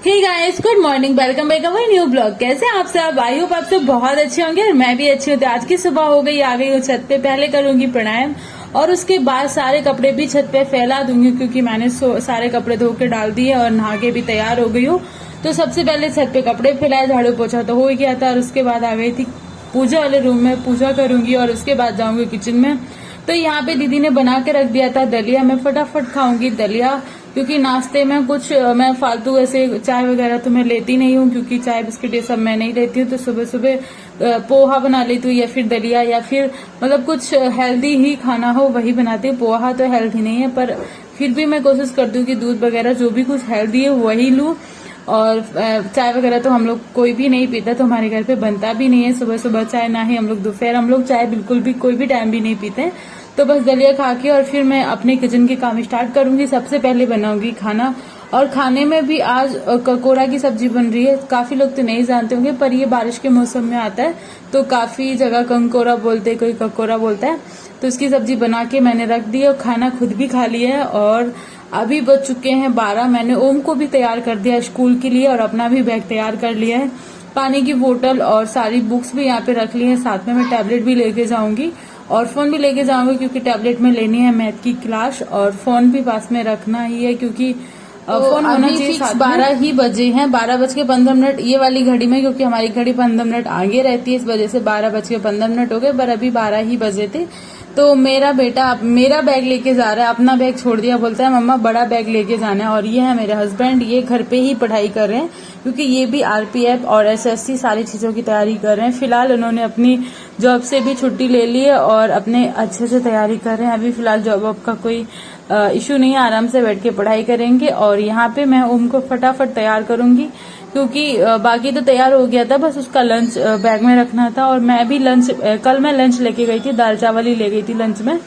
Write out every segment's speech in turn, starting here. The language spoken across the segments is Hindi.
Hey guys, good morning, welcome back our new blog. कैसे हैं आप सब? आई होप आप सब बहुत अच्छे होंगे और मैं भी अच्छी हूँ। तो आज की सुबह हो गई, आ गई हूँ छत पे। पहले करूंगी प्राणायाम और उसके बाद सारे कपड़े भी छत पे फैला दूंगी, क्योंकि मैंने सारे कपड़े धो के डाल दिए और नहा के भी तैयार हो गई हूँ। तो सबसे पहले छत पे कपड़े फैलाए, झाड़ू पोछा तो हो ही गया था और उसके बाद आ गई थी पूजा वाले रूम में। पूजा करूंगी और उसके बाद जाऊंगी किचन में। तो यहाँ पे दीदी ने बना के रख दिया था दलिया। मैं फटाफट खाऊंगी दलिया, क्योंकि नाश्ते में कुछ मैं फालतू ऐसे चाय वगैरह तो मैं लेती नहीं हूँ, क्योंकि चाय बिस्किट ये सब मैं नहीं लेती हूँ। तो सुबह सुबह पोहा बना लेती हूँ या फिर दलिया, या फिर मतलब कुछ हेल्दी ही खाना हो वही बनाती हूँ। पोहा तो हेल्दी नहीं है, पर फिर भी मैं कोशिश करती हूँ कि दूध वगैरह जो भी कुछ हेल्दी है वही लूँ। और चाय वगैरह तो हम लोग कोई भी नहीं पीता, तो हमारे घर पे बनता भी नहीं है सुबह सुबह चाय, ना ही हम लोग दोपहर हम लोग चाय बिल्कुल भी कोई भी टाइम भी नहीं पीते। तो बस दलिया खा के और फिर मैं अपने किचन के काम स्टार्ट करूंगी। सबसे पहले बनाऊंगी खाना, और खाने में भी आज ककोड़ा की सब्जी बन रही है। काफी लोग तो नहीं जानते होंगे, पर ये बारिश के मौसम में आता है, तो काफी जगह कंकोड़ा बोलते, कोई ककोड़ा बोलता है। तो इसकी सब्जी बना के मैंने रख दी और खाना खुद भी खा लिया है। और अभी बज चुके हैं 12। मैंने ओम को भी तैयार कर दिया स्कूल के लिए और अपना भी बैग तैयार कर लिया है। पानी की बोतल और सारी बुक्स भी यहाँ पे रख ली है। साथ में मैं टैबलेट भी लेके जाऊंगी और फोन भी लेके जाऊंगी, क्योंकि टैबलेट में लेनी है मैथ की क्लास, और फोन भी पास में रखना ही है, क्योंकि फोन होना चाहिए साथ में। 12 ही बजे हैं, 12:15 ये वाली घड़ी में, क्योंकि हमारी घड़ी 15 मिनट आगे रहती है, इस वजह से 12:15 हो गए, पर अभी 12 ही बजे थे। तो मेरा बेटा मेरा बैग लेके जा रहा है, अपना बैग छोड़ दिया, बोलता है मम्मा बड़ा बैग लेके जाना है। और ये है मेरे हस्बैंड, ये घर पे ही पढ़ाई कर रहे हैं, क्योंकि ये भी आरपीएफ और एसएससी सारी चीजों की तैयारी कर रहे हैं। फिलहाल उन्होंने अपनी जॉब से भी छुट्टी ले ली है और अपने अच्छे से तैयारी कर रहे हैं। अभी फिलहाल जॉब का कोई इश्यू नहीं है, आराम से बैठ के पढ़ाई करेंगे। और यहाँ पे मैं ओम को फटाफट तैयार करूंगी, क्योंकि बाकी तो तैयार हो गया था, बस उसका लंच बैग में रखना था। और मैं भी कल मैं लंच लेके गई थी, दाल चावल ही ले गई थी लंच में,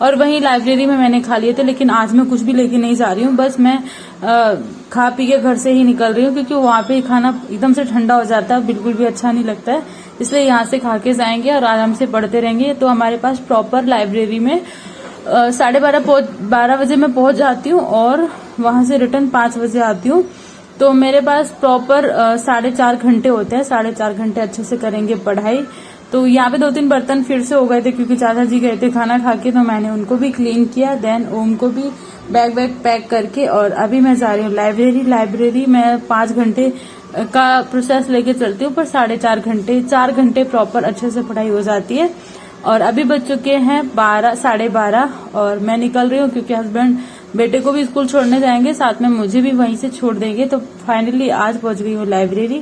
और वहीं लाइब्रेरी में मैंने खा लिए थे। लेकिन आज मैं कुछ भी लेके नहीं जा रही हूँ, बस मैं खा पी के घर से ही निकल रही हूँ, क्योंकि वहाँ पे खाना एकदम से ठंडा हो जाता है, बिल्कुल भी अच्छा नहीं लगता है। इसलिए यहाँ से खा के जाएंगे और आराम से पढ़ते रहेंगे। तो हमारे पास प्रॉपर लाइब्रेरी में 12:30 बजे मैं पहुंच जाती हूँ और वहां से रिटर्न 5 बजे आती हूँ। तो मेरे पास प्रॉपर 4.5 घंटे होते हैं। 4.5 घंटे अच्छे से करेंगे पढ़ाई। तो यहाँ पे 2-3 बर्तन फिर से हो गए थे, क्योंकि चाचा जी गए थे खाना खा के, तो मैंने उनको भी क्लीन किया। देन ओम को भी बैग पैक करके, और अभी मैं जा रही हूँ लाइब्रेरी में 5 घंटे का प्रोसेस लेके चलती हूँ, पर 4.5 घंटे प्रॉपर अच्छे से पढ़ाई हो जाती है। और अभी बज चुके हैं 12, 12:30 और मैं निकल रही हूँ, क्योंकि हस्बैंड बेटे को भी स्कूल छोड़ने जाएंगे, साथ में मुझे भी वहीं से छोड़ देंगे। तो फाइनली आज पहुंच गई हूँ लाइब्रेरी,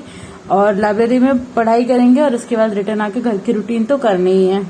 और लाइब्रेरी में पढ़ाई करेंगे और उसके बाद रिटर्न आके घर की रूटीन तो करनी ही है।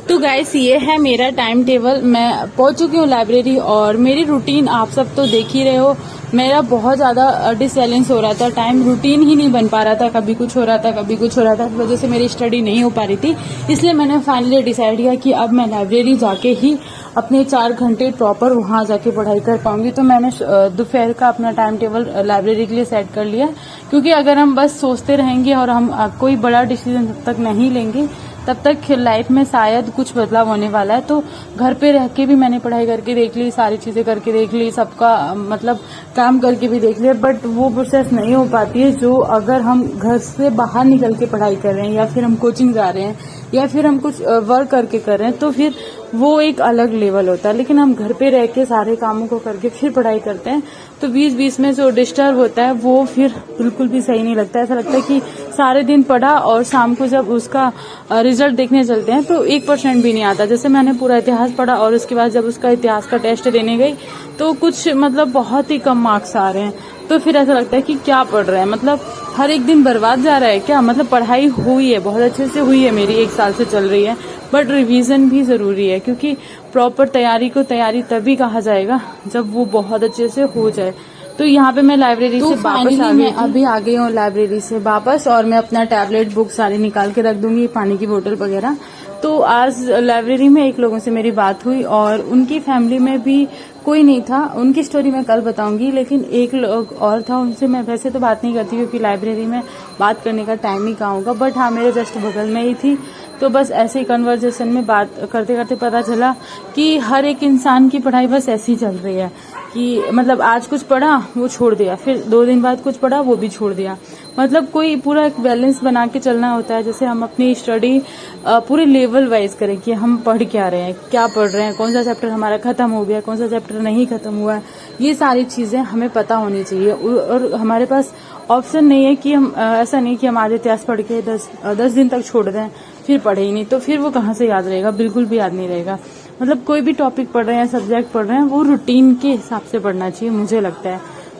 तो गाइस, ये है मेरा टाइम टेबल। मैं पहुंच चुकी हूँ लाइब्रेरी और मेरी रूटीन आप सब तो देख ही रहे हो। मेरा बहुत ज्यादा डिसबैलेंस हो रहा था, टाइम रूटीन ही नहीं बन पा रहा था, कभी कुछ हो रहा था कभी कुछ हो रहा था, इस वजह से मेरी स्टडी नहीं हो पा रही थी। इसलिए मैंने फाइनली डिसाइड किया कि अब मैं लाइब्रेरी जाके ही अपने 4 घंटे प्रॉपर वहां जाके पढ़ाई कर पाऊंगी। तो मैंने दोपहर का अपना टाइम टेबल लाइब्रेरी के लिए सेट कर लिया, क्योंकि अगर हम बस सोचते रहेंगे और हम कोई बड़ा डिसीजन जब तक नहीं लेंगे, तब तक लाइफ में शायद कुछ बदलाव होने वाला है। तो घर पे रह के भी मैंने पढ़ाई करके देख ली, सारी चीजें करके देख ली, सबका मतलब काम करके भी देख लिया, बट वो प्रोसेस नहीं हो पाती है जो अगर हम घर से बाहर निकल के पढ़ाई कर रहे हैं, या फिर हम कोचिंग जा रहे हैं, या फिर हम कुछ वर्क करके कर रहे हैं, तो फिर वो एक अलग लेवल होता है। लेकिन हम घर पे रह के सारे कामों को करके फिर पढ़ाई करते हैं, तो बीच में जो डिस्टर्ब होता है वो फिर बिल्कुल भी सही नहीं लगता। ऐसा लगता है कि सारे दिन पढ़ा और शाम को जब उसका रिजल्ट देखने चलते हैं तो 1% भी नहीं आता। जैसे मैंने पूरा इतिहास पढ़ा और उसके बाद जब उसका इतिहास का टेस्ट देने गई, तो कुछ मतलब बहुत ही कम मार्क्स आ रहे हैं। तो फिर ऐसा लगता है कि क्या पढ़ रहे हैं, मतलब हर एक दिन बर्बाद जा रहा है क्या। मतलब पढ़ाई हुई है, बहुत अच्छे से हुई है, मेरी 1 साल से चल रही है, बट रिवीजन भी जरूरी है, क्योंकि प्रॉपर तैयारी तभी कहा जाएगा जब वो बहुत अच्छे से हो जाए। तो यहाँ पे मैं लाइब्रेरी से वापस आ गई, अभी आ गई हूँ लाइब्रेरी से वापस, और मैं अपना टैबलेट बुक सारी निकाल के रख दूंगी, पानी की बोतल वगैरह। तो आज लाइब्रेरी में एक लोगों से मेरी बात हुई और उनकी फैमिली में भी कोई नहीं था। उनकी स्टोरी मैं कल बताऊंगी, लेकिन एक लोग और था, उनसे मैं वैसे तो बात नहीं करती, क्योंकि लाइब्रेरी में बात करने का टाइम ही कहाँ होगा, बट हाँ मेरे जस्ट बगल में ही थी। तो बस ऐसे ही कन्वर्सेशन में बात करते करते पता चला कि हर एक इंसान की पढ़ाई बस ऐसी चल रही है कि मतलब आज कुछ पढ़ा वो छोड़ दिया, फिर 2 दिन बाद कुछ पढ़ा वो भी छोड़ दिया। मतलब कोई पूरा एक बैलेंस बना के चलना होता है। जैसे हम अपनी स्टडी पूरे लेवल वाइज करें कि हम पढ़ क्या रहे हैं, क्या पढ़ रहे हैं, कौन सा चैप्टर हमारा खत्म हो गया, कौन सा चैप्टर नहीं खत्म हुआ है, ये सारी चीजें हमें पता होनी चाहिए। और हमारे पास ऑप्शन नहीं है कि हम ऐसा नहीं कि हम आज इतिहास पढ़ के 10 दिन तक छोड़ दें फिर पढ़े ही नहीं, तो फिर वो कहाँ से याद रहेगा, बिल्कुल भी याद नहीं रहेगा। मतलब कोई भी टॉपिक पढ़ रहे हैं, सब्जेक्ट पढ़ रहे हैं, वो रूटीन के हिसाब से पढ़ना चाहिए मुझे लगता है।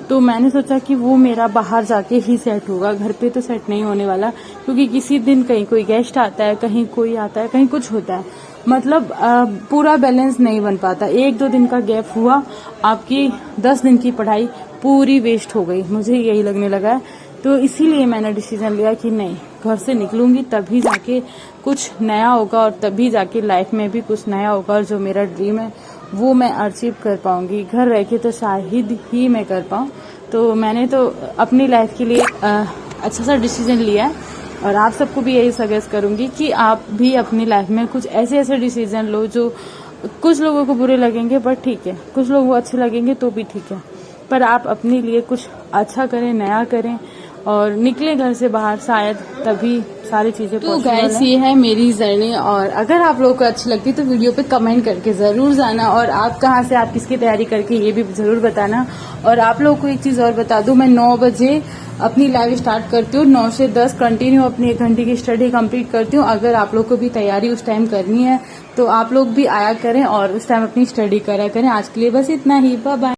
तो मैंने सोचा कि वो मेरा बाहर जाके ही सेट होगा, घर पे तो सेट नहीं होने वाला, क्योंकि किसी दिन कहीं कोई गेस्ट आता है, कहीं कोई आता है, कहीं कुछ होता है, मतलब पूरा बैलेंस नहीं बन पाता। 1-2 दिन का गैप हुआ, आपकी 10 दिन की पढ़ाई पूरी वेस्ट हो गई, मुझे यही लगने लगा है। तो इसीलिए मैंने डिसीजन लिया कि नहीं, घर से निकलूंगी तभी जाके कुछ नया होगा, और तभी जाके लाइफ में भी कुछ नया होगा, और जो मेरा ड्रीम है वो मैं अचीव कर पाऊंगी। घर रह के तो शायद ही मैं कर पाऊँ। तो मैंने तो अपनी लाइफ के लिए अच्छा सा डिसीजन लिया है, और आप सबको भी यही सजेस्ट करूंगी कि आप भी अपनी लाइफ में कुछ ऐसे डिसीजन लो जो कुछ लोगों को बुरे लगेंगे, पर ठीक है, कुछ लोगों को अच्छे लगेंगे तो भी ठीक है, पर आप अपने लिए कुछ अच्छा करें, नया करें और निकले घर से बाहर, शायद तभी सारी चीजें तो गाइस ये है मेरी जर्नी, और अगर आप लोगों को अच्छी लगती तो वीडियो पे कमेंट करके जरूर जाना, और आप कहाँ से, आप किसकी तैयारी करके ये भी जरूर बताना। और आप लोगों को एक चीज और बता दूं, मैं 9 बजे अपनी लाइव स्टार्ट करती हूँ, 9 से 10 कंटिन्यू अपनी 1 घंटे की स्टडी कंप्लीट करती हूँ। अगर आप लोग को भी तैयारी उस टाइम करनी है तो आप लोग भी आया करें और उस टाइम अपनी स्टडी करा करें। आज के लिए बस इतना ही, बाय बाय।